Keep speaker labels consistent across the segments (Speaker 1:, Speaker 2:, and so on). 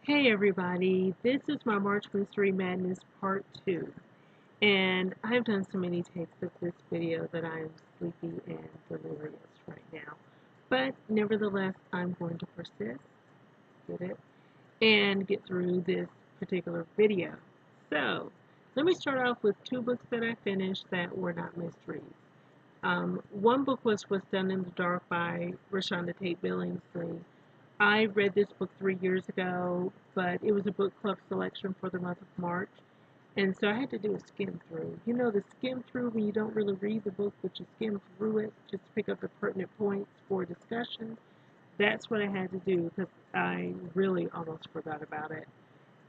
Speaker 1: Hey everybody, this is my March Mystery Madness Part 2, and I've done so many takes of this video that I'm sleepy and delirious right now. But nevertheless, I'm going to persist, get it, and get through this particular video. So, let me start off with two books that I finished that were not mysteries. One book was What's Done in the Dark by ReShonda Tate Billingsley. I read this book 3 years ago, but it was a book club selection for the month of March. And so I had to do a skim through. You know, the skim through when you don't really read the book, but you skim through it just to pick up the pertinent points for discussion. That's what I had to do because I really almost forgot about it.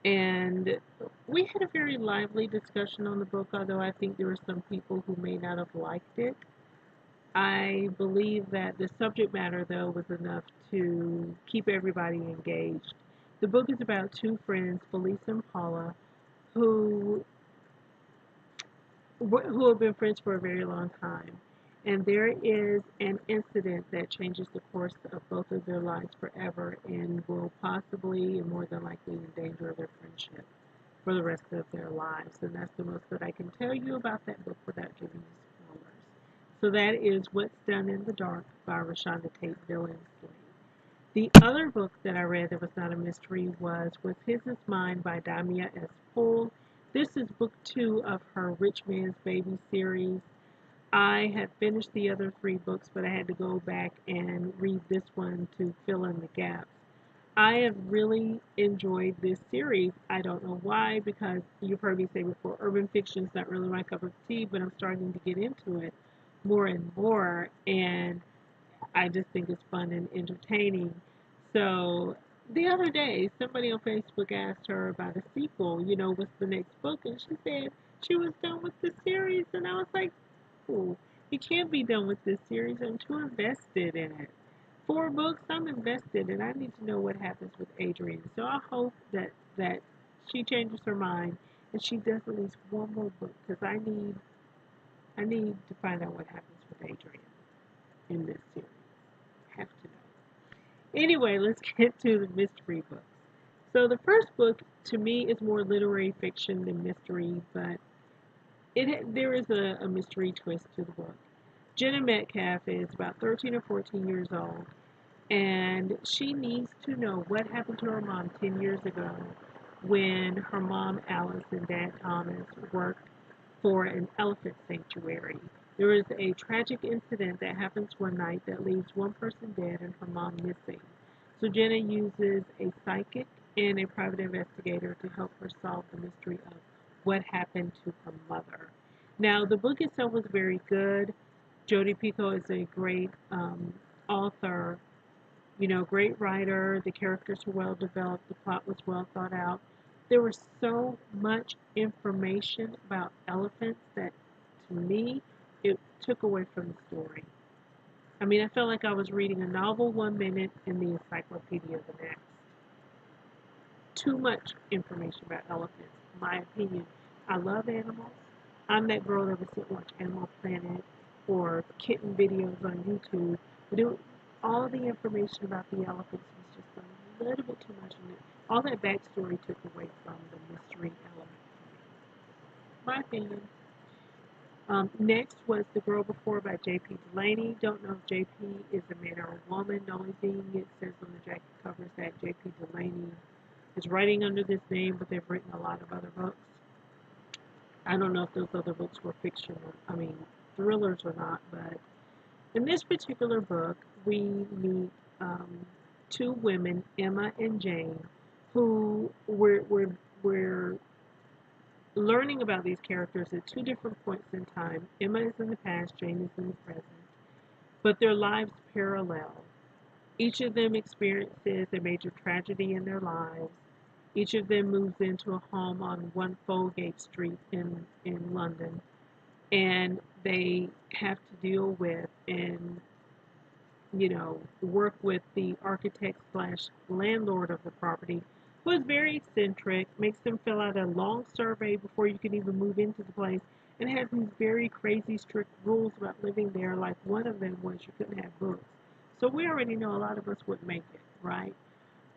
Speaker 1: And we had a very lively discussion on the book, although I think there were some people who may not have liked it. I believe that the subject matter, though, was enough to keep everybody engaged. The book is about two friends, Felice and Paula, who have been friends for a very long time. And there is an incident that changes the course of both of their lives forever and will possibly and more than likely endanger their friendship for the rest of their lives. And that's the most that I can tell you about that book without giving you spoilers. So that is What's Done in the Dark by ReShonda Tate Billingsley. The other book that I read that was not a mystery was What's His Is Mine by Daaimah S. Poole. This is book 2 of her Rich Man's Baby series. I had finished the other 3 books, but I had to go back and read this one to fill in the gaps. I have really enjoyed this series. I don't know why, because you've heard me say before, urban fiction is not really my cup of tea, but I'm starting to get into it more and more, and I just think it's fun and entertaining. So the other day, somebody on Facebook asked her about a sequel, what's the next book, and she said she was done with the series, and I was like, ooh, you can't be done with this series. I'm too invested in it. 4 books, I'm invested, and I need to know what happens with Adrian. So I hope that she changes her mind and she does at least one more book because I need to find out what happens with Adrian in this series. Have to know. Anyway, let's get to the mystery books. So the first book to me is more literary fiction than mystery, but there is a mystery twist to the book. Jenna Metcalf is about 13 or 14 years old, and she needs to know what happened to her mom 10 years ago when her mom Alice and dad Thomas worked for an elephant sanctuary. There is a tragic incident that happens one night that leaves one person dead and her mom missing. So Jenna uses a psychic and a private investigator to help her solve the mystery of what happened to her mother. Now, the book itself was very good. Jodi Picoult is a great author, great writer. The characters were well developed. The plot was well thought out. There was so much information about elephants that, to me, it took away from the story. I mean, I felt like I was reading a novel one minute and the encyclopedia the next. Too much information about elephants, in my opinion. I love animals. I'm that girl that would sit and watch Animal Planet or kitten videos on YouTube. But all the information about the elephants was just a little bit too much. And all that backstory took away from the mystery element for me. My opinion. Next was The Girl Before by J.P. Delaney. Don't know if J.P. is a man or a woman. The only thing it says on the jacket cover is that J.P. Delaney is writing under this name, but they've written a lot of other books. I don't know if those other books were fiction, thrillers or not, but in this particular book, we meet 2 women, Emma and Jane, who we're learning about these characters at 2 different points in time. Emma is in the past, Jane is in the present, but their lives parallel. Each of them experiences a major tragedy in their lives. Each of them moves into a home on 1 Folgate Street in London, and they have to deal with and work with the architect slash landlord of the property, who is very eccentric, makes them fill out a long survey before you can even move into the place, and has these very crazy strict rules about living there. Like one of them was you couldn't have books. So we already know a lot of us wouldn't make it, right?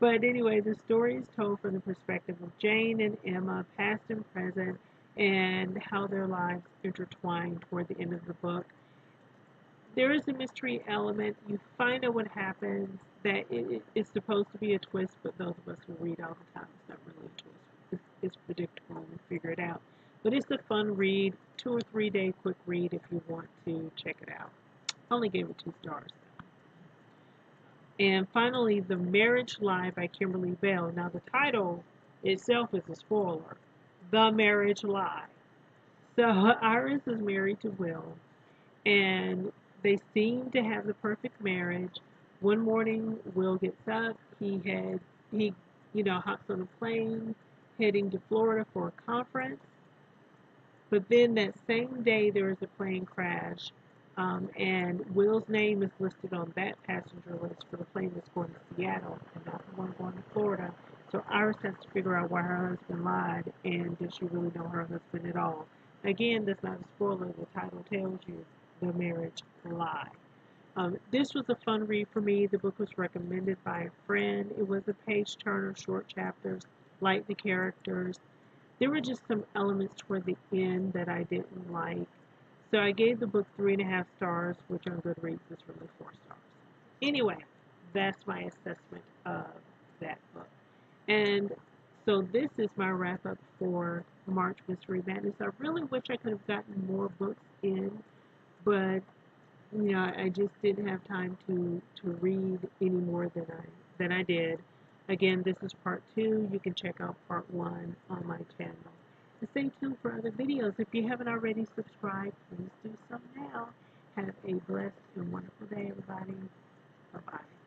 Speaker 1: But anyway, the story is told from the perspective of Jane and Emma, past and present, and how their lives intertwine toward the end of the book. There is a mystery element. You find out what happens, that it's supposed to be a twist, but those of us who read all the time, it's not really a twist. It's predictable and we figure it out. But it's a fun read, 2 or 3 day quick read if you want to check it out. I only gave it 2 stars. And finally, The Marriage Lie by Kimberly Belle. Now, the title itself is a spoiler. The Marriage Lie. So, Iris is married to Will, and they seem to have the perfect marriage. One morning, Will gets up. He hops on a plane heading to Florida for a conference. But then that same day, there is a plane crash, and Will's name is listed on that passenger list for the plane that's going to Seattle and not the one going to Florida. So Iris has to figure out why her husband lied, and does she really know her husband at all? Again, that's not a spoiler. The title tells you, The Marriage Lie. This was a fun read for me. The book was recommended by a friend. It was a page turner, short chapters, like the characters. There were just some elements toward the end that I didn't like. So I gave the book 3.5 stars, which on Goodreads is really 4 stars. Anyway, that's my assessment of that book. And so this is my wrap up for March Mystery Madness. I really wish I could have gotten more books in, but I just didn't have time to read any more than I did. Again, this is part 2. You can check out part 1 on my channel. And stay tuned for other videos. If you haven't already subscribed, please do so now. Have a blessed and wonderful day, everybody. Bye-bye.